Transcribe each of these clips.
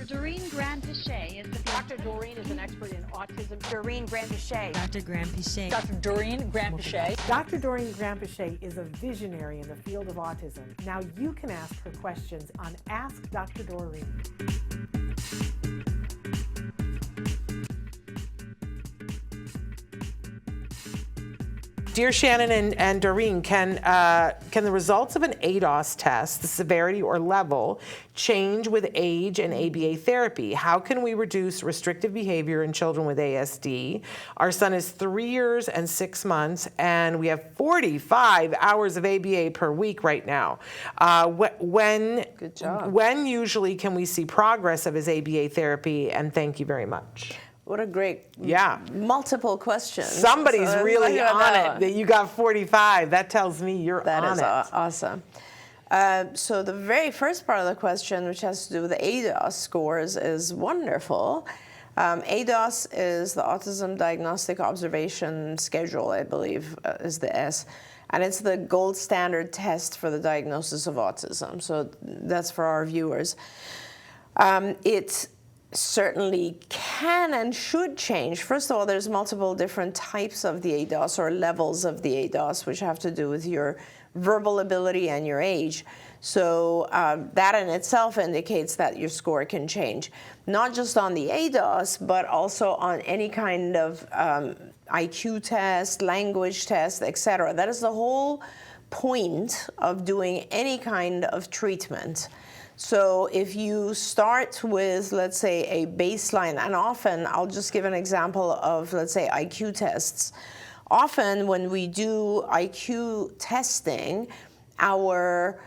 Doreen Granpeesheh is the Dr. Doreen is an expert in autism. Doreen Granpeesheh. Dr. Granpeesheh. Dr. Doreen Granpeesheh. Dr. Doreen Granpeesheh is a visionary in the field of autism. Now you can ask her questions on Ask Dr. Doreen. Dear Shannon and Doreen, can the results of an ADOS test, the severity or level, change with age and ABA therapy? How can we reduce restrictive behavior in children with ASD? Our son is 3 years and 6 months, and we have 45 hours of ABA per week right now. Good job. When usually can we see progress of his ABA therapy? And thank you very much. What a great, multiple questions. Somebody's really on it. That you got 45. That tells me you're on it. That is awesome. So the very first part of the question, which has to do with the ADOS scores, is wonderful. ADOS is the Autism Diagnostic Observation Schedule, I believe, is the S. And it's the gold standard test for the diagnosis of autism. So that's for our viewers. It certainly can and should change. First of all, there's multiple different types of the ADOS or levels of the ADOS, which have to do with your verbal ability and your age. So that in itself indicates that your score can change, not just on the ADOS, but also on any kind of IQ test, language test, etc. That is the whole point of doing any kind of treatment. So if you start with, let's say, a baseline, and often, I'll just give an example of, let's say, IQ tests. Often when we do IQ testing, our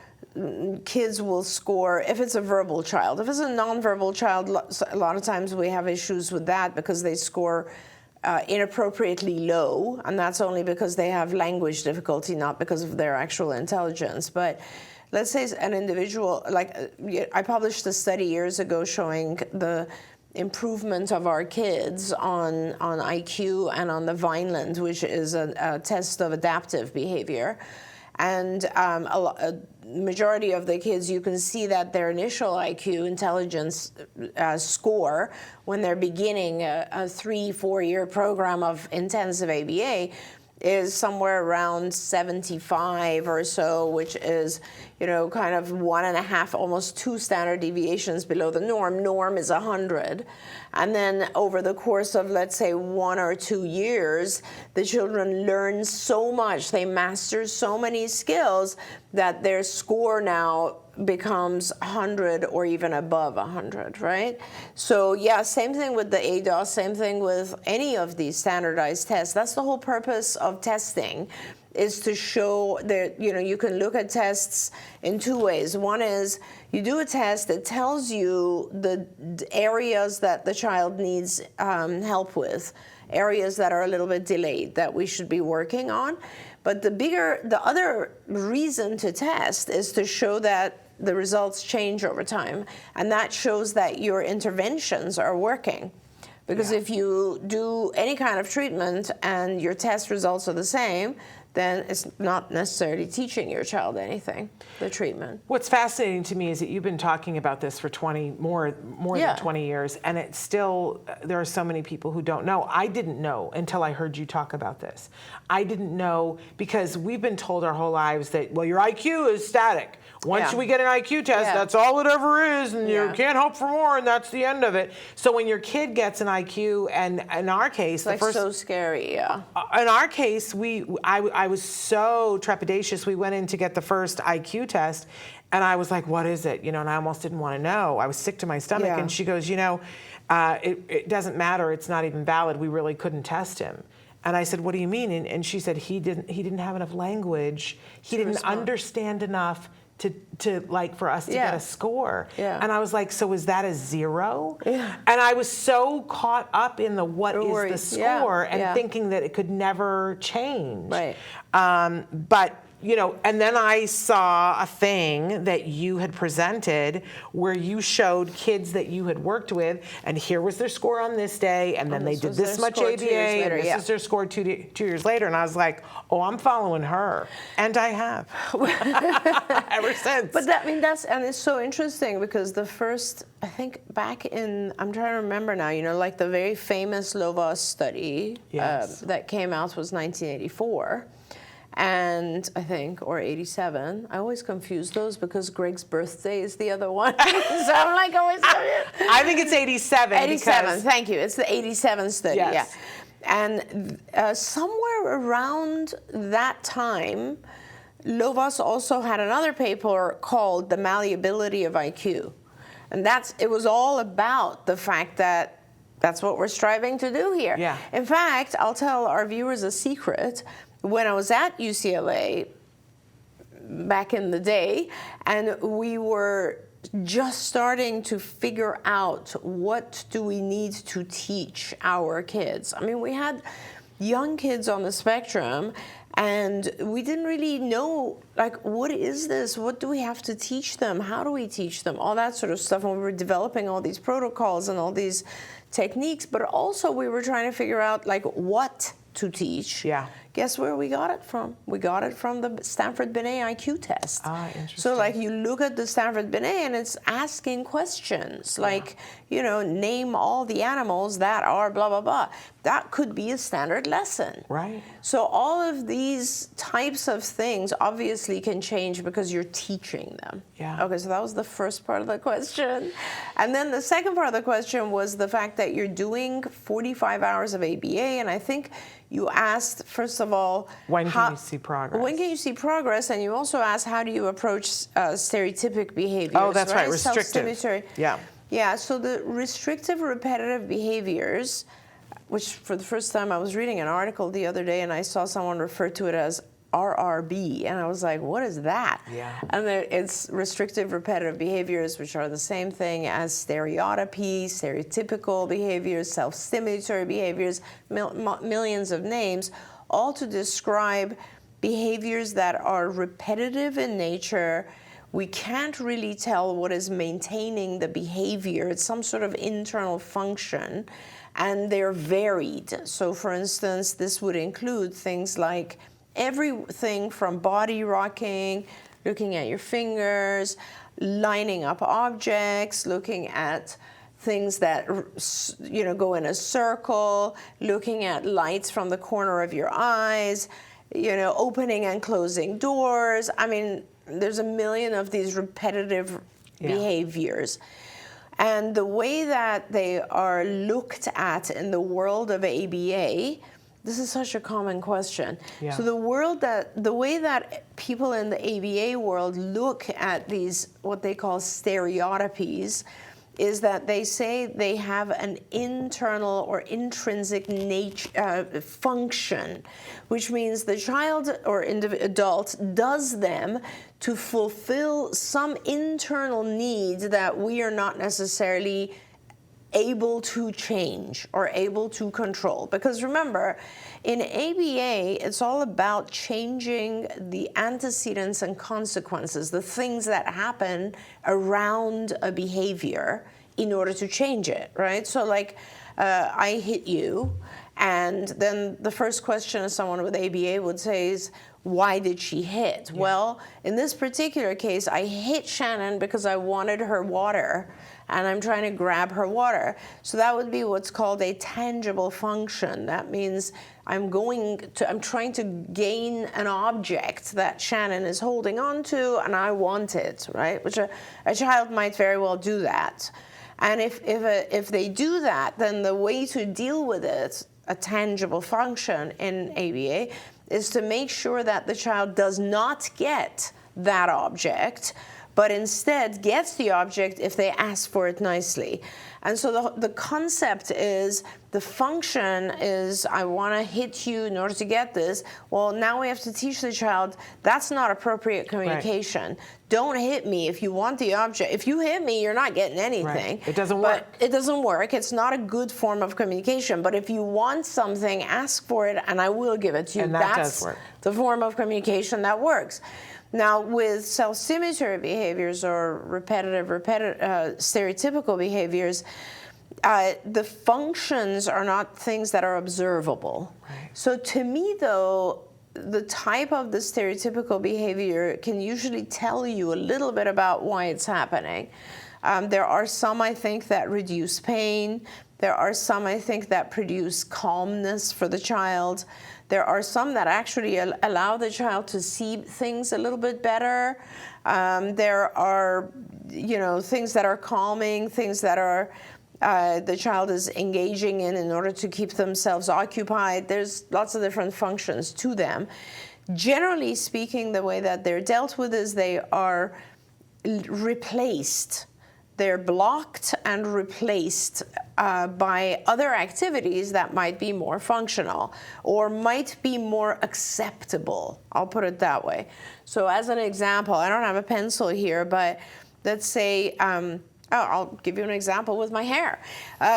kids will score, if it's a verbal child. If it's a nonverbal child, a lot of times we have issues with that because they score inappropriately low, and that's only because they have language difficulty, not because of their actual intelligence. But let's say an individual, like I published a study years ago showing the improvement of our kids on IQ and on the Vineland, which is a test of adaptive behavior. And a majority of the kids, you can see that their initial IQ intelligence score when they're beginning a 3-4 year program of intensive ABA is somewhere around 75 or so, which is, kind of 1.5, almost 2 standard deviations below the norm. Norm is 100. And then over the course of, let's say, 1 or 2 years, the children learn so much, they master so many skills that their score now becomes 100 or even above 100, right? So yeah, same thing with the ADOS, same thing with any of these standardized tests. That's the whole purpose of testing, is to show that, you can look at tests in 2 ways. One is you do a test that tells you the areas that the child needs help with, areas that are a little bit delayed that we should be working on. But the other reason to test is to show that the results change over time. And that shows that your interventions are working. Because if you do any kind of treatment and your test results are the same, then it's not necessarily teaching your child anything, the treatment. What's fascinating to me is that you've been talking about this for more than 20 years, and it's still, there are so many people who don't know. I didn't know until I heard you talk about this. I didn't know because we've been told our whole lives that, well, your IQ is static. Once we get an IQ test, that's all it ever is, and you can't hope for more, and that's the end of it. So when your kid gets an IQ, and in our case, it's so scary, In our case, I was so trepidatious. We went in to get the first IQ test, and I was like, what is it? And I almost didn't want to know. I was sick to my stomach, and she goes, it doesn't matter. It's not even valid. We really couldn't test him. And I said, what do you mean? And she said, he didn't have enough language. He didn't understand enough to like for us to get a score. And I was like, so is that a 0? And I was so caught up in the what is the score and thinking that it could never change. Right. But and then I saw a thing that you had presented where you showed kids that you had worked with, and here was their score on this day, and then they did this much ABA, and this is their score 2 years later, and I was like, oh, I'm following her, and I have ever since. But and it's so interesting because the first, I think back in, I'm trying to remember now, like the very famous LOVAS study that came out was 1984. And I think, or 87. I always confuse those because Greg's birthday is the other one. So I'm like always. I think it's 87. 87, thank you. It's the 87 study, yes. Yeah. And somewhere around that time, LOVAS also had another paper called The Malleability of Iq. And it was all about the fact that that's what we're striving to do here. Yeah. In fact, I'll tell our viewers a secret. When I was at UCLA back in the day, and we were just starting to figure out what do we need to teach our kids. I mean, we had young kids on the spectrum, and we didn't really know, like, what is this? What do we have to teach them? How do we teach them? All that sort of stuff. And we were developing all these protocols and all these techniques, but also we were trying to figure out, like, what to teach. Yeah. Guess where we got it from? We got it from the Stanford-Binet IQ test. Interesting. So, like, you look at the Stanford-Binet and it's asking questions like, name all the animals that are blah, blah, blah. That could be a standard lesson. Right. So all of these types of things obviously can change because you're teaching them. Yeah. Okay, so that was the first part of the question. And then the second part of the question was the fact that you're doing 45 hours of ABA, and I think you asked, first of all, when can you see progress? When can you see progress? And you also asked, how do you approach stereotypic behaviors? Oh, that's right, restrictive. Self-stimulatory. Yeah. Yeah, so the restrictive repetitive behaviors, which for the first time I was reading an article the other day and I saw someone refer to it as RRB, and I was like, what is that? Yeah. And it's restrictive repetitive behaviors, which are the same thing as stereotypy, stereotypical behaviors, self-stimulatory behaviors, millions of names, all to describe behaviors that are repetitive in nature. We can't really tell what is maintaining the behavior. It's some sort of internal function, and they're varied. So, for instance, this would include things like everything from body rocking, looking at your fingers, lining up objects, looking at things that go in a circle, looking at lights from the corner of your eyes, opening and closing doors. I mean, there's a million of these repetitive behaviors. And the way that they are looked at in the world of ABA, this is such a common question. Yeah. So the way that people in the ABA world look at these, what they call stereotypies, is that they say they have an internal or intrinsic function, which means the child or adult does them to fulfill some internal need that we are not necessarily able to change or able to control. Because remember, in ABA, it's all about changing the antecedents and consequences, the things that happen around a behavior in order to change it, right? So like, I hit you, and then the first question someone with ABA would say is, why did she hit? Yeah. Well, in this particular case, I hit Shannon because I wanted her water, and I'm trying to grab her water. So that would be what's called a tangible function. That means I'm trying to gain an object that Shannon is holding on to, and I want it, right? Which a child might very well do that. And if they do that, then the way to deal with it, a tangible function in ABA, is to make sure that the child does not get that object, but instead gets the object if they ask for it nicely. And so the concept is, the function is, I want to hit you in order to get this. Well, now we have to teach the child that's not appropriate communication. Right. Don't hit me if you want the object. If you hit me, you're not getting anything. Right. It doesn't work. It doesn't work. It's not a good form of communication. But if you want something, ask for it, and I will give it to you. And that that's does work. The form of communication that works. Now, with self-stimulatory behaviors or repetitive, stereotypical behaviors, the functions are not things that are observable. Right. So to me, though, the type of the stereotypical behavior can usually tell you a little bit about why it's happening. There are some, I think, that reduce pain. There are some, I think, that produce calmness for the child. There are some that actually allow the child to see things a little bit better. There are, things that are calming, things that are the child is engaging in order to keep themselves occupied. There's lots of different functions to them. Generally speaking, the way that they're dealt with is they are replaced. They're blocked and replaced by other activities that might be more functional or might be more acceptable. I'll put it that way. So as an example, I don't have a pencil here, but let's say, I'll give you an example with my hair.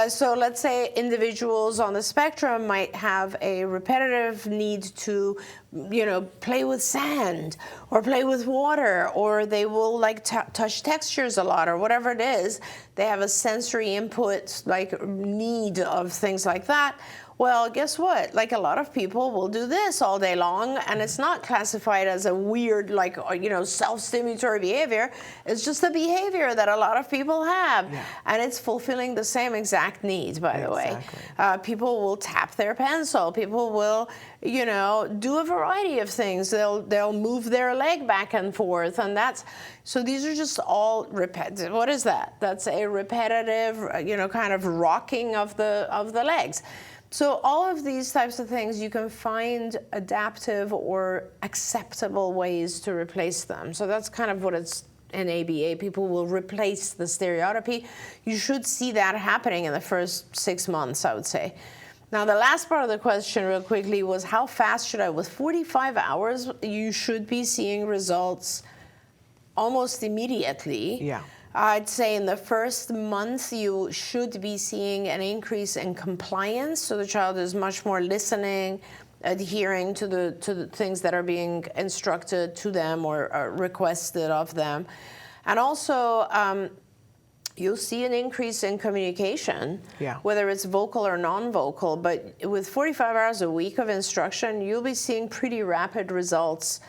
So let's say individuals on the spectrum might have a repetitive need to, play with sand or play with water, or they will like touch textures a lot, or whatever it is. They have a sensory input, like need of things like that. Well, guess what? Like, a lot of people will do this all day long, and it's not classified as a weird, self-stimulatory behavior. It's just a behavior that a lot of people have, and it's fulfilling the same exact need, by the way. People will tap their pencil. People will, do a variety of things. They'll move their leg back and forth, and so these are just all repetitive. What is that? That's a repetitive, kind of rocking of the legs. So all of these types of things, you can find adaptive or acceptable ways to replace them. So that's kind of what it's in ABA. People will replace the stereotypy. You should see that happening in the first 6 months, I would say. Now, the last part of the question real quickly was, how fast should I? With 45 hours, you should be seeing results almost immediately. Yeah. I'd say in the first month, you should be seeing an increase in compliance. So the child is much more listening, adhering to the things that are being instructed to them or requested of them. And also, you'll see an increase in communication, whether it's vocal or non-vocal. But with 45 hours a week of instruction, you'll be seeing pretty rapid results.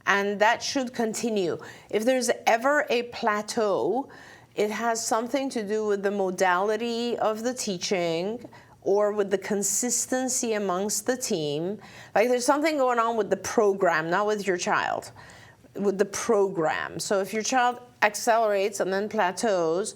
And that should continue. If there's ever a plateau, it has something to do with the modality of the teaching or with the consistency amongst the team. Like, there's something going on with the program, not with your child, with the program. So if your child accelerates and then plateaus,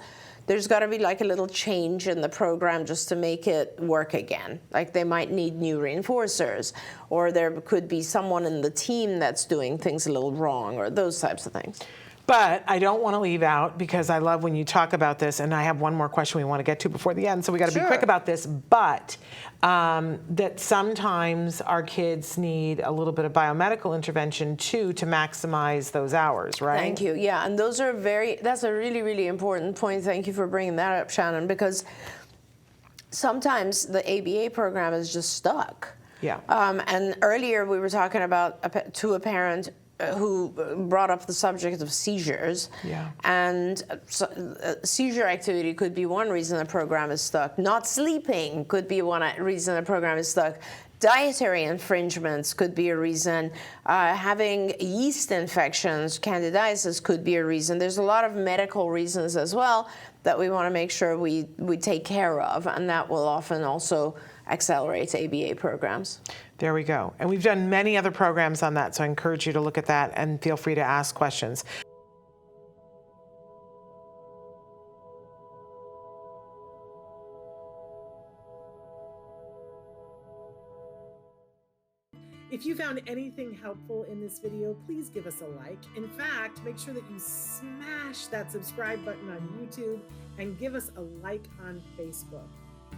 there's got to be like a little change in the program just to make it work again. Like, they might need new reinforcers, or there could be someone in the team that's doing things a little wrong, or those types of things. But I don't want to leave out, because I love when you talk about this, and I have one more question we want to get to before the end, so we got to be quick about this, but that sometimes our kids need a little bit of biomedical intervention too to maximize those hours, right? Thank you. Yeah, and that's a really, really important point. Thank you for bringing that up, Shannon, because sometimes the ABA program is just stuck. Yeah. And earlier we were talking about to a parent who brought up the subject of seizures. Yeah. And seizure activity could be one reason the program is stuck. Not sleeping could be one reason the program is stuck. Dietary infringements could be a reason. Having yeast infections, candidiasis, could be a reason. There's a lot of medical reasons as well that we want to make sure we take care of, and that will often also accelerate ABA programs. There we go. And we've done many other programs on that, so I encourage you to look at that and feel free to ask questions. If you found anything helpful in this video, please give us a like. In fact, make sure that you smash that subscribe button on YouTube and give us a like on Facebook.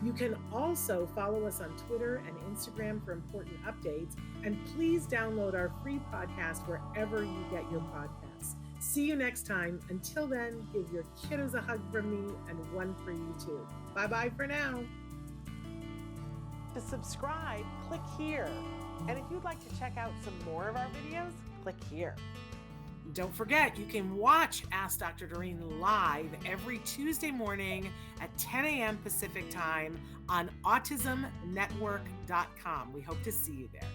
You can also follow us on Twitter and Instagram for important updates. And please download our free podcast wherever you get your podcasts. See you next time. Until then, give your kiddos a hug from me and one for you too. Bye-bye for now. To subscribe, click here. And if you'd like to check out some more of our videos, click here. Don't forget, you can watch Ask Dr. Doreen live every Tuesday morning at 10 a.m. Pacific time on autismnetwork.com. We hope to see you there.